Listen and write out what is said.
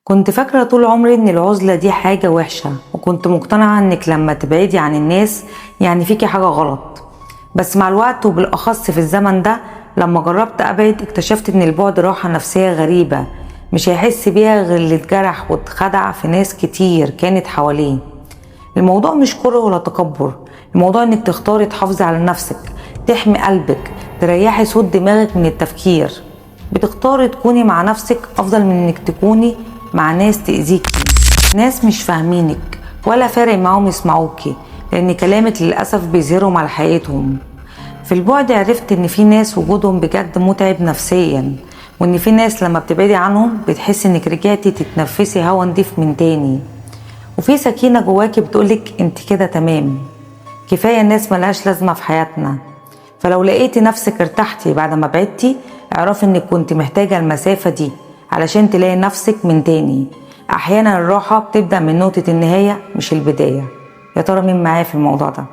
كنت فاكرة طول عمري ان العزلة دي حاجة وحشة، وكنت مقتنعة انك لما تبعدي عن الناس يعني فيكي حاجة غلط. بس مع الوقت وبالأخص في الزمن ده، لما جربت أبعد اكتشفت ان البعد راحة نفسية غريبة مش هيحس بيها غير اللي اتجرح واتخدع في ناس كتير كانت حواليه. الموضوع مش كره ولا تكبر، الموضوع انك تختاري تحافظي على نفسك، تحمي قلبك، تريحي صوت دماغك من التفكير. بتختاري تكوني مع نفسك افضل من انك تكوني مع ناس تأذيكي، ناس مش فاهمينك ولا فارق معاهم يسمعوكي، لان كلامك للأسف بيظهرهم على حقيقتهم. في البعد عرفت ان في ناس وجودهم بجد متعب نفسيا، وان في ناس لما بتبعدي عنهم بتحسي انك رجعتي تتنفسي هوا نضيف من تاني، وفي سكينة جواكي بتقولك انت كده تمام. كفاية الناس ملهاش لازمة في حياتنا. فلو لقيتي نفسك ارتحتي بعد ما بعدتي، اعرفي انك كنت محتاجة المسافة دي علشان تلاقي نفسك من تاني. احيانا الراحة بتبدأ من نقطة النهاية مش البداية. يا ترى مين معايا في الموضوع ده؟